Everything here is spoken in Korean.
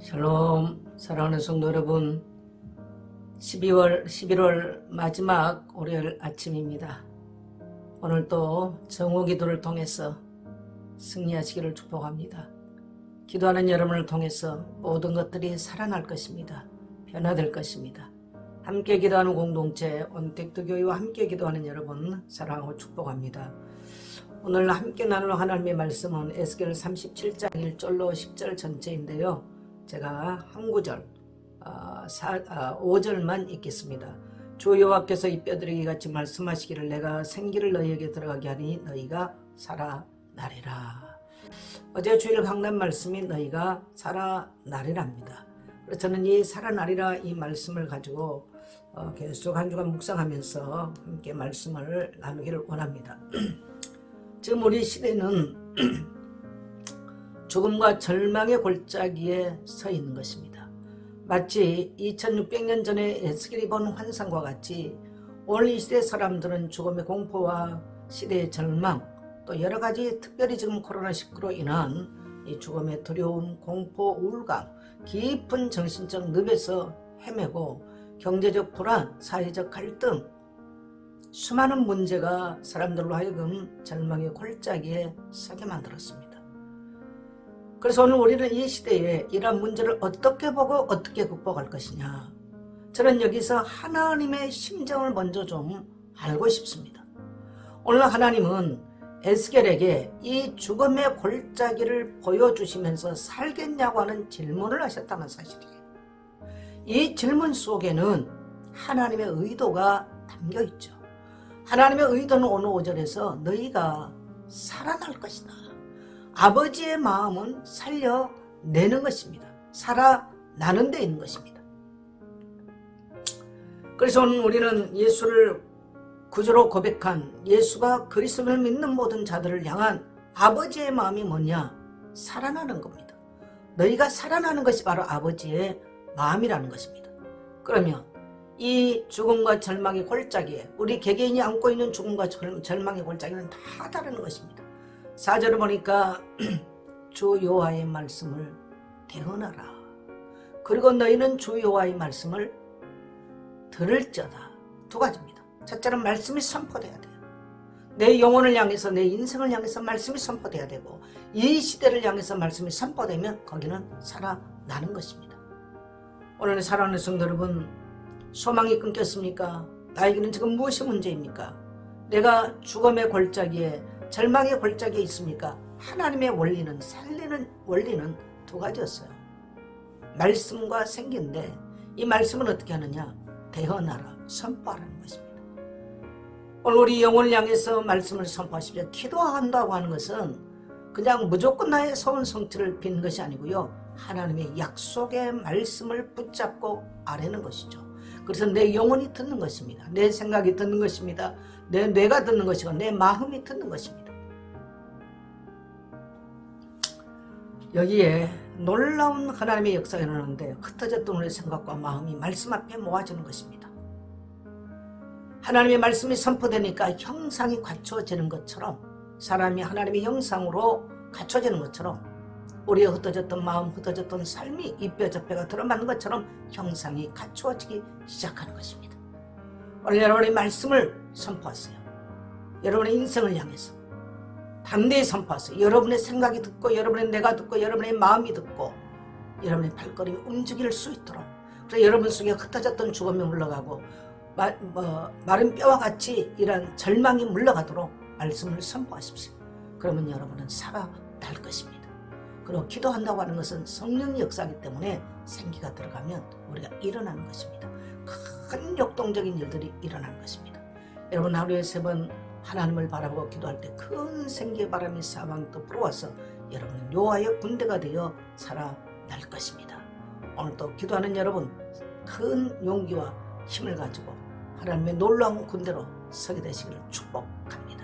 샬롬. 사랑하는 성도 여러분, 11월 마지막 월요일 아침입니다. 오늘 또 정오기도를 통해서 승리하시기를 축복합니다. 기도하는 여러분을 통해서 모든 것들이 살아날 것입니다. 변화될 것입니다. 함께 기도하는 공동체 온택트교회와 함께 기도하는 여러분 사랑하고 축복합니다. 오늘 함께 나눌 하나님의 말씀은 에스겔 37장 1절로 10절 전체인데요. 제가 한 구절 5절만 읽겠습니다. 주 여호와께서 이 뼈들에게 같이 말씀하시기를 내가 생기를 너희에게 들어가게 하니 너희가 살아나리라. 어제 주일 강단 말씀이 너희가 살아나리라입니다. 그래서 저는 이 살아나리라 이 말씀을 가지고 계속 한 주간 묵상하면서 함께 말씀을 나누기를 원합니다. 지금 우리 시대는 죽음과 절망의 골짜기에 서 있는 것입니다. 마치 2600년 전에 에스겔이 본 환상과 같이 오늘 이 시대 사람들은 죽음의 공포와 시대의 절망, 또 여러 가지 특별히 지금 코로나19로 인한 이 죽음의 두려움, 공포, 우울감, 깊은 정신적 늪에서 헤매고 경제적 불안, 사회적 갈등, 수많은 문제가 사람들로 하여금 절망의 골짜기에 서게 만들었습니다. 그래서 오늘 우리는 이 시대에 이러한 문제를 어떻게 보고 어떻게 극복할 것이냐, 저는 여기서 하나님의 심정을 먼저 좀 알고 싶습니다. 오늘 하나님은 에스겔에게 이 죽음의 골짜기를 보여주시면서 살겠냐고 하는 질문을 하셨다는 사실이에요. 이 질문 속에는 하나님의 의도가 담겨있죠. 하나님의 의도는 오늘 5절에서 너희가 살아날 것이다. 아버지의 마음은 살려내는 것입니다. 살아나는 데 있는 것입니다. 그래서 오늘 우리는 예수를 구주로 고백한 예수가 그리스도를 믿는 모든 자들을 향한 아버지의 마음이 뭐냐? 살아나는 겁니다. 너희가 살아나는 것이 바로 아버지의 마음이라는 것입니다. 그러면 이 죽음과 절망의 골짜기에 우리 개개인이 안고 있는 죽음과 절망의 골짜기는 다 다른 것입니다. 4절을 보니까 주 여호와의 말씀을 대언하라. 그리고 너희는 주 여호와의 말씀을 들을지어다. 두 가지입니다. 첫째는 말씀이 선포돼야 돼요. 내 영혼을 향해서, 내 인생을 향해서 말씀이 선포돼야 되고, 이 시대를 향해서 말씀이 선포되면 거기는 살아나는 것입니다. 오늘 사랑하는 성도 여러분, 소망이 끊겼습니까? 나에게는 지금 무엇이 문제입니까? 내가 죽음의 골짜기에, 절망의 골짜기에 있습니까? 하나님의 원리는, 살리는 원리는 두 가지였어요. 말씀과 생기인데 이 말씀은 어떻게 하느냐? 대언하라, 선포하라는 것입니다. 오늘 우리 영혼을 향해서 말씀을 선포하십시오. 기도한다고 하는 것은 그냥 무조건 나의 소원 성취를 빈 것이 아니고요, 하나님의 약속의 말씀을 붙잡고 아뢰는 것이죠. 그래서 내 영혼이 듣는 것입니다. 내 생각이 듣는 것입니다. 내 뇌가 듣는 것이고 내 마음이 듣는 것입니다. 여기에 놀라운 하나님의 역사가 일어나는데 흩어졌던 우리의 생각과 마음이 말씀 앞에 모아지는 것입니다. 하나님의 말씀이 선포되니까 형상이 갖춰지는 것처럼, 사람이 하나님의 형상으로 갖춰지는 것처럼 우리의 흩어졌던 마음, 흩어졌던 삶이 이 뼈 저 뼈가 들어맞는 것처럼 형상이 갖추어지기 시작하는 것입니다. 오늘 여러분의 말씀을 선포하세요. 여러분의 인생을 향해서 담대히 선포하세요. 여러분의 생각이 듣고, 여러분의 뇌가 듣고, 여러분의 마음이 듣고, 여러분의 발걸음이 움직일 수 있도록, 그래서 여러분 속에 흩어졌던 죽음이 물러가고 마른 뼈와 같이 이런 절망이 물러가도록 말씀을 선포하십시오. 그러면 여러분은 살아날 것입니다. 그리고 기도한다고 하는 것은 성령의 역사이기 때문에 생기가 들어가면 우리가 일어나는 것입니다. 큰 역동적인 일들이 일어나는 것입니다. 여러분 하루에 3번 하나님을 바라보고 기도할 때 큰 생기의 바람이 사방에 또 불어와서 여러분은 여호와의 군대가 되어 살아날 것입니다. 오늘도 기도하는 여러분, 큰 용기와 힘을 가지고 하나님의 놀라운 군대로 서게 되시기를 축복합니다.